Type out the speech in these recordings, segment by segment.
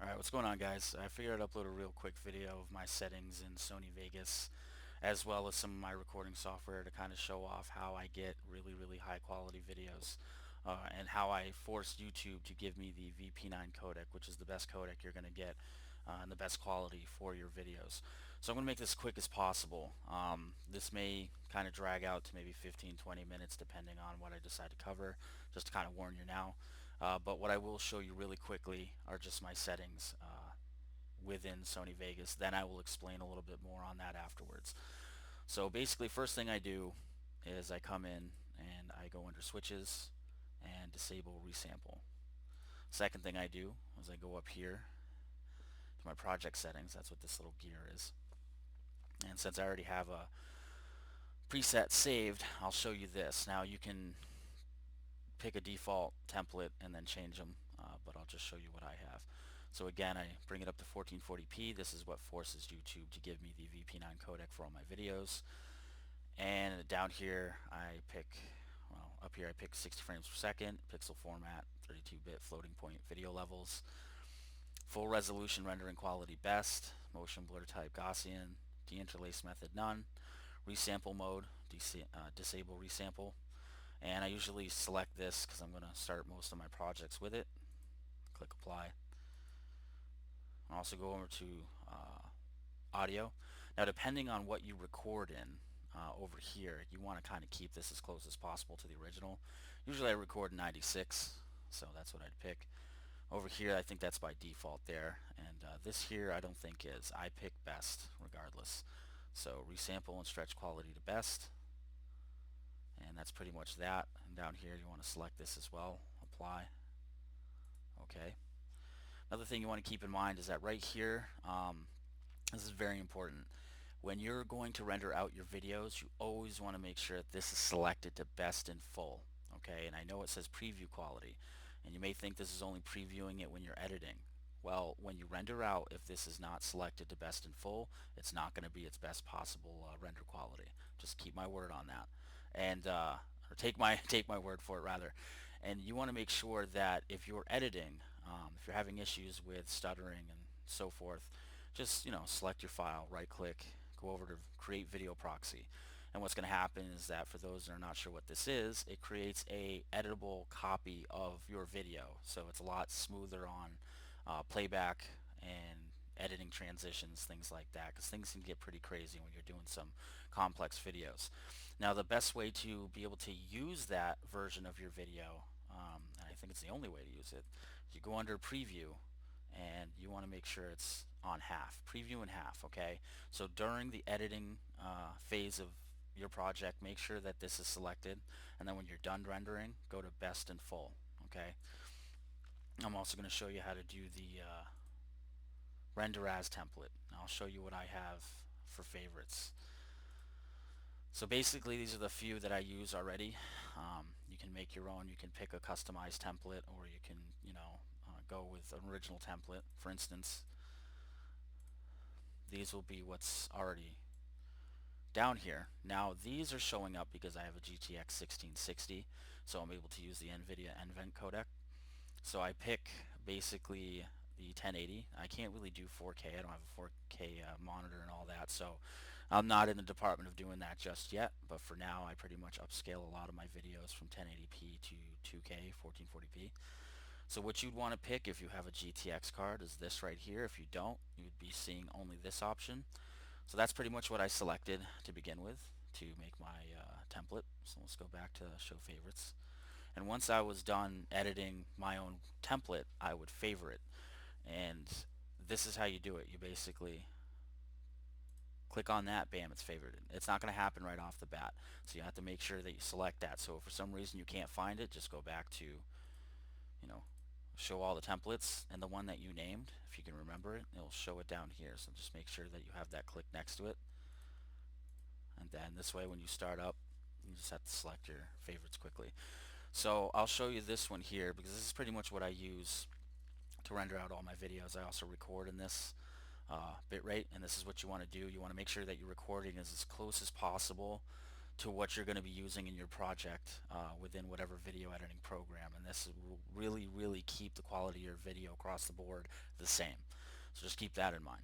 Alright, what's going on, guys? I figured I'd upload a real quick video of my settings in Sony Vegas as well as some of my recording software to kind of show off how I get really high quality videos and how I forced YouTube to give me the VP9 codec, which is the best codec you're going to get and the best quality for your videos. So I'm going to make this quick as possible. This may kind of drag out to maybe 15-20 minutes depending on what I decide to cover, just to kind of warn you now. But what I will show you really quickly are just my settings within Sony Vegas. Then I will explain a little bit more on that afterwards. So basically, first thing I do is I come in and I go under switches and disable resample. Second thing I do is I go up here to my project settings. That's what this little gear is. And since I already have a preset saved, I'll show you this. Now you can pick a default template and then change them, but I'll just show you what I have. So again, I bring it up to 1440p. This is what forces YouTube to give me the VP9 codec for all my videos. And down here I pick, well, up here I pick 60 frames per second, pixel format, 32-bit floating point video levels, full resolution rendering quality best, motion blur type Gaussian, deinterlace method none, resample mode, disable resample. And I usually select this because I'm going to start most of my projects with it. Click apply. I'll also go over to audio. Now depending on what you record in over here, you want to kind of keep this as close as possible to the original. Usually I record in 96, so that's what I'd pick. Over here I think that's by default there, and this here I don't think is. I pick best regardless. So resample and stretch quality to best. And that's pretty much that. And down here you want to select this as well, apply. Okay. Another thing you want to keep in mind is that right here, this is very important. When you're going to render out your videos, you always want to make sure that this is selected to best in full. Okay, and I know it says preview quality, and you may think this is only previewing it when you're editing. Well, when you render out, if this is not selected to best in full, it's not going to be its best possible render quality. Just keep my word on that, and or take my word for it rather. And you want to make sure that if you're editing, if you're having issues with stuttering and so forth, just select your file, right-click, go over to Create Video Proxy. And what's going to happen is that for those that are not sure what this is, it creates a editable copy of your video. So it's a lot smoother on playback and editing transitions, things like that, because things can get pretty crazy when you're doing some complex videos. Now the best way to be able to use that version of your video, and I think it's the only way to use it, you go under preview and you want to make sure it's on half, preview in half. Okay, so during the editing phase of your project, make sure that this is selected, and then when you're done rendering, go to best and full. Okay, I'm also going to show you how to do the render as template. I'll show you what I have for favorites. So basically these are the few that I use already. You can make your own. You can pick a customized template, or you can go with an original template. For instance, these will be what's already down here. Now these are showing up because I have a GTX 1660, so I'm able to use the Nvidia NVENC codec. So I pick basically the 1080. I can't really do 4K. I don't have a 4K monitor and all that, so I'm not in the department of doing that just yet. But for now, I pretty much upscale a lot of my videos from 1080p to 2K, 1440p. So what you'd want to pick if you have a GTX card is this right here. If you don't, you would be seeing only this option. So that's pretty much what I selected to begin with to make my template. So let's go back to show favorites. And once I was done editing my own template, I would favorite. And this is how you do it. You basically click on that, bam, it's favorited. It's not going to happen right off the bat. So you have to make sure that you select that. So if for some reason you can't find it, just go back to, show all the templates, and the one that you named, if you can remember it, it'll show it down here. So just make sure that you have that clicked next to it. And then this way when you start up, you just have to select your favorites quickly. So I'll show you this one here because this is pretty much what I use to render out all my videos. I also record in this bitrate, and this is what you want to do. You want to make sure that your recording is as close as possible to what you're going to be using in your project within whatever video editing program, and this will really keep the quality of your video across the board the same. So just keep that in mind.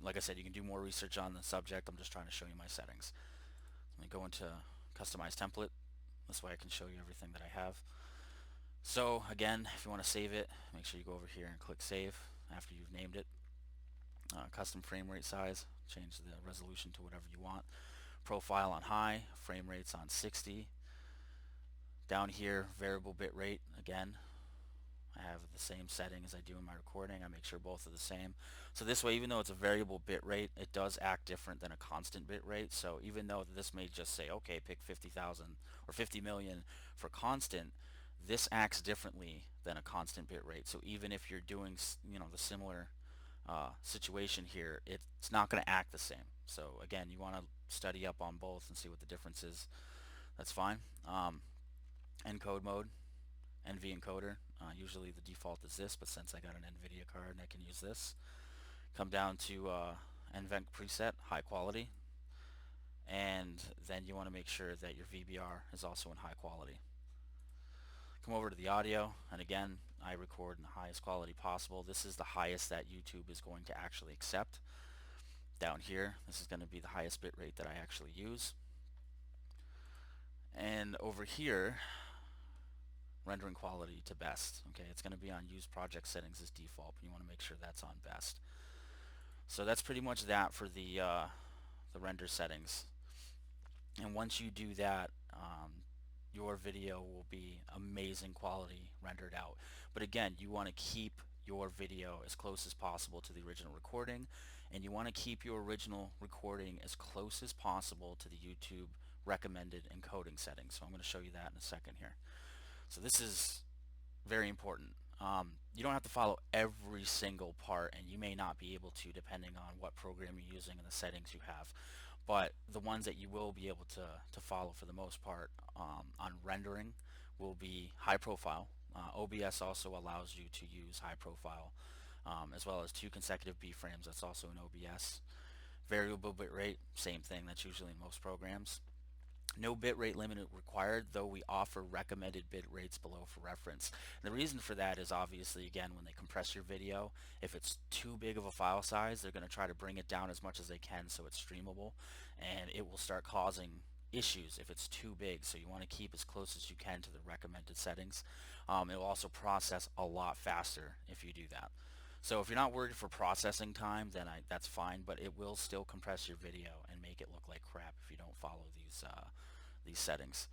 Like I said, you can do more research on the subject. I'm just trying to show you my settings. Let me go into customize template. This way I can show you everything that I have. So again, if you want to save it, make sure you go over here and click save after you've named it. Custom frame rate size, change the resolution to whatever you want. Profile on high, frame rates on 60. Down here, variable bit rate, again, I have the same setting as I do in my recording. I make sure both are the same. So this way, even though it's a variable bit rate, it does act different than a constant bit rate. So even though this may just say, okay, pick 50,000 or 50 million for constant, this acts differently than a constant bit rate. So even if you're doing, the similar situation here, it's not going to act the same. So again, you want to study up on both and see what the difference is. That's fine. Encode mode, NV encoder. Usually the default is this, but since I got an Nvidia card, I can use this. Come down to NVENC preset, high quality, and then you want to make sure that your VBR is also in high quality. Come over to the audio, and again, I record in the highest quality possible. This is the highest that YouTube is going to actually accept. Down here, this is going to be the highest bit rate that I actually use. And over here, rendering quality to best. Okay, it's going to be on use project settings as default, but you want to make sure that's on best. So that's pretty much that for the render settings. And once you do that, your video will be amazing quality rendered out. But again, you want to keep your video as close as possible to the original recording, and you want to keep your original recording as close as possible to the YouTube recommended encoding settings. So I'm going to show you that in a second here. So this is very important. You don't have to follow every single part, and you may not be able to depending on what program you're using and the settings you have. But the ones that you will be able to follow for the most part on rendering will be high profile. OBS also allows you to use high profile, as well as 2 consecutive B frames. That's also in OBS. Variable bit rate, same thing. That's usually in most programs. No bitrate limit required, though we offer recommended bit rates below for reference. And the reason for that is obviously, again, when they compress your video, if it's too big of a file size, they're going to try to bring it down as much as they can so it's streamable, and it will start causing issues if it's too big. So you want to keep as close as you can to the recommended settings. It will also process a lot faster if you do that. So if you're not worried for processing time, then that's fine, but it will still compress your video and make it look like crap if you don't follow these settings.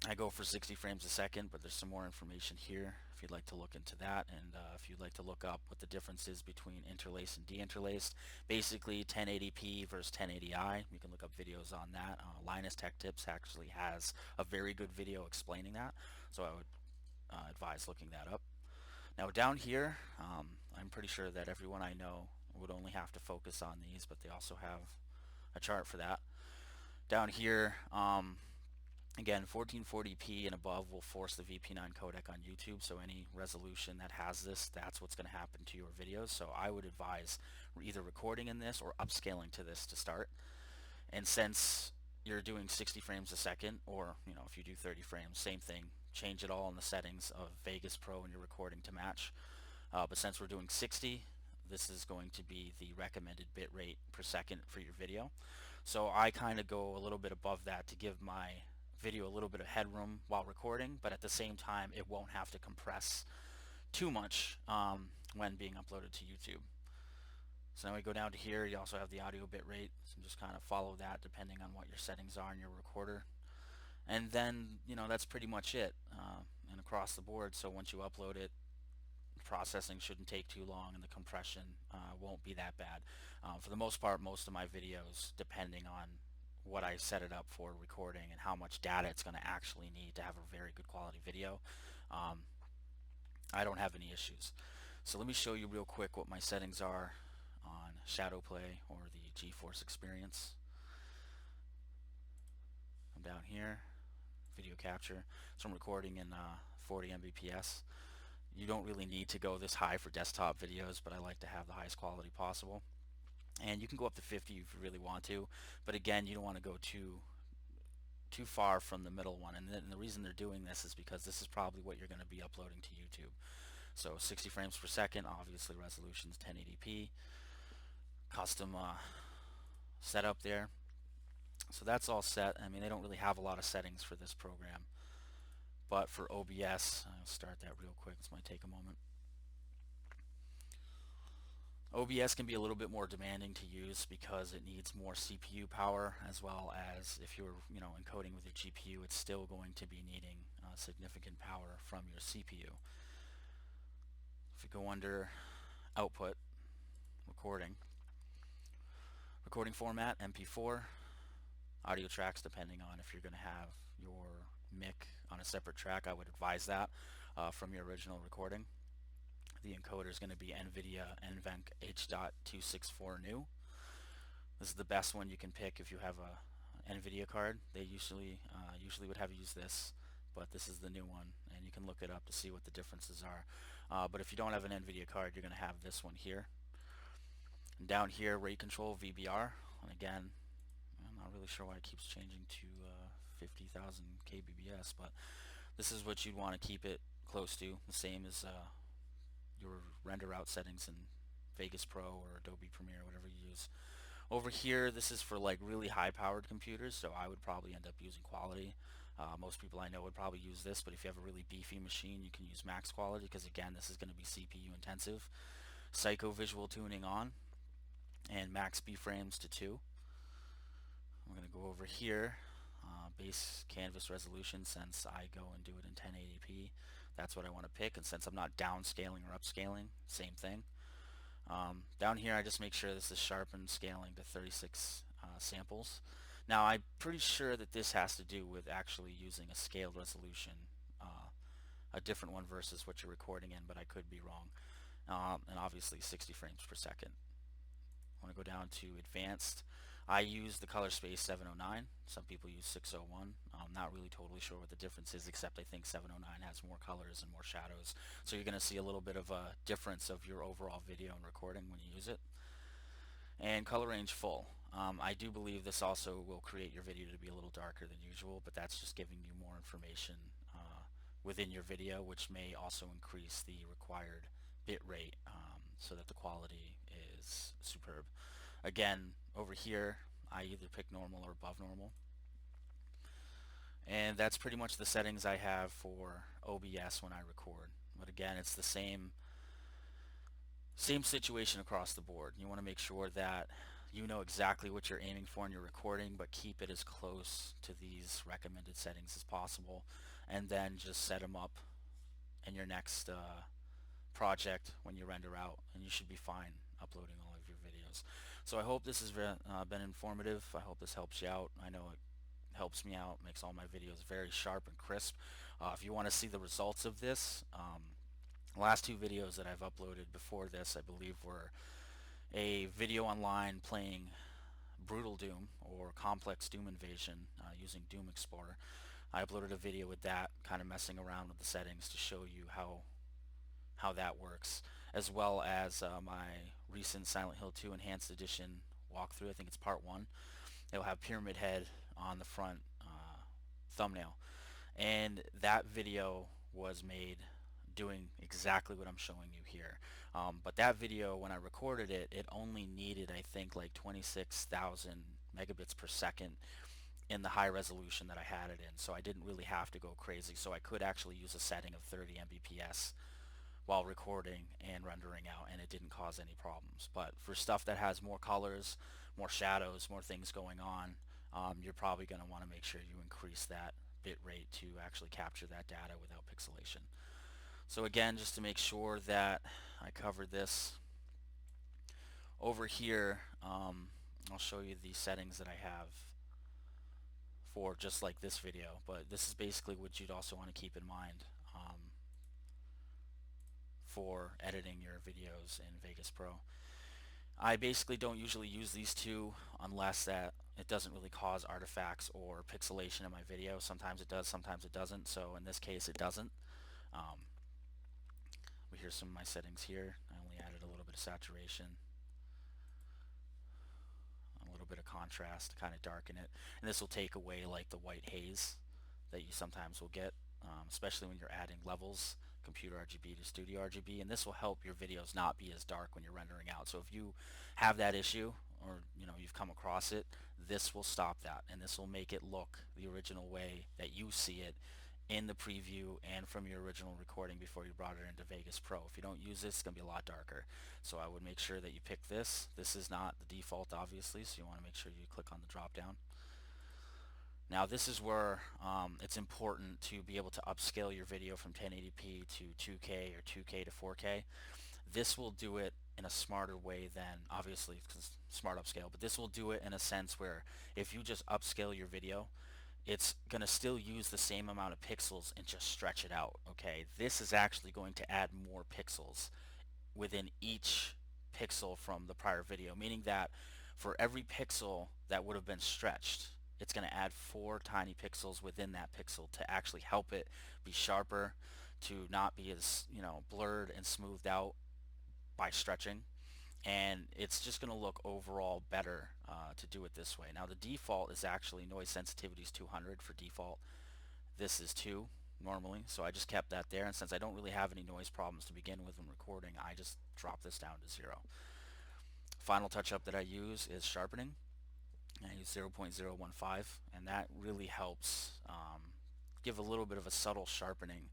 I go for 60 frames a second, but there's some more information here if you'd like to look into that, and if you'd like to look up what the difference is between interlaced and deinterlaced. Basically 1080p versus 1080i. You can look up videos on that. Linus Tech Tips actually has a very good video explaining that, so I would advise looking that up. Now down here, I'm pretty sure that everyone I know would only have to focus on these, but they also have a chart for that. Down here, again, 1440p and above will force the VP9 codec on YouTube, so any resolution that has this, that's what's going to happen to your videos. So I would advise either recording in this or upscaling to this to start. And since you're doing 60 frames a second, or if you do 30 frames, same thing, change it all in the settings of Vegas Pro and your recording to match. But since we're doing 60, this is going to be the recommended bit rate per second for your video. So I kind of go a little bit above that to give my video a little bit of headroom while recording, but at the same time it won't have to compress too much when being uploaded to YouTube. So now we go down to here. You also have the audio bit rate, so just kind of follow that depending on what your settings are in your recorder. And then that's pretty much it, and across the board. So once you upload it, processing shouldn't take too long, and the compression won't be that bad. For the most part, most of my videos, depending on what I set it up for recording and how much data it's going to actually need to have a very good quality video, I don't have any issues. So let me show you real quick what my settings are on ShadowPlay or the Geforce experience. I'm down here, video capture. So I'm recording in 40 Mbps. You don't really need to go this high for desktop videos, but I like to have the highest quality possible. And you can go up to 50 if you really want to, but again, you don't want to go too far from the middle one. And the reason they're doing this is because this is probably what you're going to be uploading to YouTube. So 60 frames per second, obviously resolution's 1080p, custom setup there. So that's all set. I mean, they don't really have a lot of settings for this program, but for OBS, I'll start that real quick. This might take a moment. OBS can be a little bit more demanding to use because it needs more CPU power, as well as if you're encoding with your GPU, it's still going to be needing significant power from your CPU. If you go under output, recording format, MP4, audio tracks, depending on if you're going to have your mic on a separate track, I would advise that from your original recording. The encoder is going to be Nvidia NVENC H.264 new. This is the best one you can pick if you have a Nvidia card. They usually would have you use this, but this is the new one, and you can look it up to see what the differences are. But if you don't have an Nvidia card, you're going to have this one here. And down here, rate control VBR, and again, I'm not really sure why it keeps changing to 50,000 kbps, but this is what you'd want to keep it close to, the same as your render out settings in Vegas Pro or Adobe Premiere, whatever you use. Over here, this is for like really high powered computers, so I would probably end up using quality. Most people I know would probably use this, but if you have a really beefy machine, you can use max quality, because again, this is going to be CPU intensive. Psycho visual tuning on, and max B frames to 2. I'm going to go over here, base canvas resolution, since I go and do it in 1080p. That's what I want to pick, and since I'm not downscaling or upscaling, same thing. Down here, I just make sure this is sharpened scaling to 36 samples. Now, I'm pretty sure that this has to do with actually using a scaled resolution, a different one versus what you're recording in, but I could be wrong. And obviously 60 frames per second. I want to go down to advanced. I use the color space 709. Some people use 601. I'm not really totally sure what the difference is, except I think 709 has more colors and more shadows. So you're going to see a little bit of a difference of your overall video and recording when you use it. And color range full. I do believe this also will create your video to be a little darker than usual, but that's just giving you more information within your video, which may also increase the required bit rate so that the quality is superb. Again, over here, I either pick normal or above normal. And that's pretty much the settings I have for OBS when I record. But again, it's the same situation across the board. You want to make sure that you know exactly what you're aiming for in your recording, but keep it as close to these recommended settings as possible, and then just set them up in your next project when you render out, and you should be fine uploading all of your videos. So I hope this has been informative. I hope this helps you out. I know it helps me out, makes all my videos very sharp and crisp. If you want to see the results of this, the last 2 videos that I've uploaded before this, I believe, were a video online playing Brutal Doom or Complex Doom Invasion using Doom Explorer. I uploaded a video with that, kind of messing around with the settings to show you how that works, as well as my recent Silent Hill 2 Enhanced Edition walkthrough. I think it's part 1. It'll have Pyramid Head on the front thumbnail, and that video was made doing exactly what I'm showing you here. But that video, when I recorded it, it only needed, I think, like 26,000 megabits per second in the high resolution that I had it in, so I didn't really have to go crazy. So I could actually use a setting of 30 Mbps while recording and rendering out, and it didn't cause any problems. But for stuff that has more colors, more shadows, more things going on, you're probably going to want to make sure you increase that bit rate to actually capture that data without pixelation. So again, just to make sure that I covered this, over here I'll show you the settings that I have for just like this video, but this is basically what you'd also want to keep in mind for editing your videos in Vegas Pro. I basically don't usually use these 2 unless that it doesn't really cause artifacts or pixelation in my video. Sometimes it does, sometimes it doesn't, so in this case it doesn't. Here's some of my settings here. I only added a little bit of saturation. little bit of contrast to kind of darken it. And this will take away like the white haze that you sometimes will get, especially when you're adding levels, computer RGB to studio RGB, and this will help your videos not be as dark when you're rendering out. So if you have that issue, or you've come across it, this will stop that, and this will make it look the original way that you see it in the preview and from your original recording before you brought it into Vegas Pro. If you don't use this, it's going to be a lot darker. So I would make sure that you pick this. This is not the default, obviously, so you want to make sure you click on the drop down. Now this is where it's important to be able to upscale your video from 1080p to 2K or 2K to 4K. This will do it in a smarter way than, obviously, because smart upscale, but this will do it in a sense where if you just upscale your video, it's going to still use the same amount of pixels and just stretch it out, okay? This is actually going to add more pixels within each pixel from the prior video, meaning that for every pixel that would have been stretched, it's going to add 4 tiny pixels within that pixel to actually help it be sharper, to not be as blurred and smoothed out by stretching, and it's just going to look overall better to do it this way. Now the default is actually noise sensitivity is 200 for default. This is 2 normally, so I just kept that there, and since I don't really have any noise problems to begin with when recording, I just drop this down to 0. Final touch-up that I use is sharpening. I use 0.015, and that really helps give a little bit of a subtle sharpening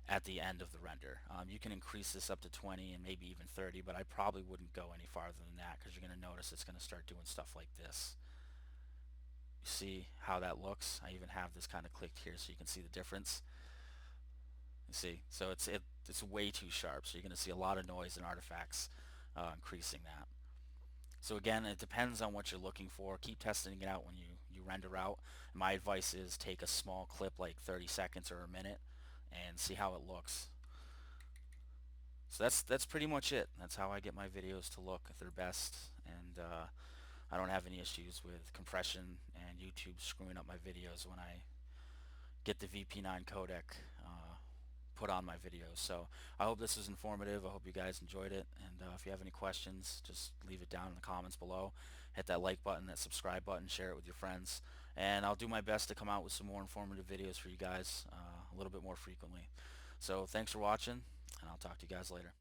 at the end of the render. You can increase this up to 20 and maybe even 30, but I probably wouldn't go any farther than that because you're going to notice it's going to start doing stuff like this. You see how that looks? I even have this kind of clicked here so you can see the difference. You see, so it's way too sharp, so you're going to see a lot of noise and artifacts increasing that. So again, it depends on what you're looking for. Keep testing it out when you render out. My advice is take a small clip like 30 seconds or a minute and see how it looks. So that's pretty much it. That's how I get my videos to look at their best, and I don't have any issues with compression and YouTube screwing up my videos when I get the VP9 codec put on my videos. So I hope this was informative. I hope you guys enjoyed it, and if you have any questions, just leave it down in the comments below. Hit that like button, that subscribe button, share it with your friends, and I'll do my best to come out with some more informative videos for you guys a little bit more frequently. So thanks for watching, and I'll talk to you guys later.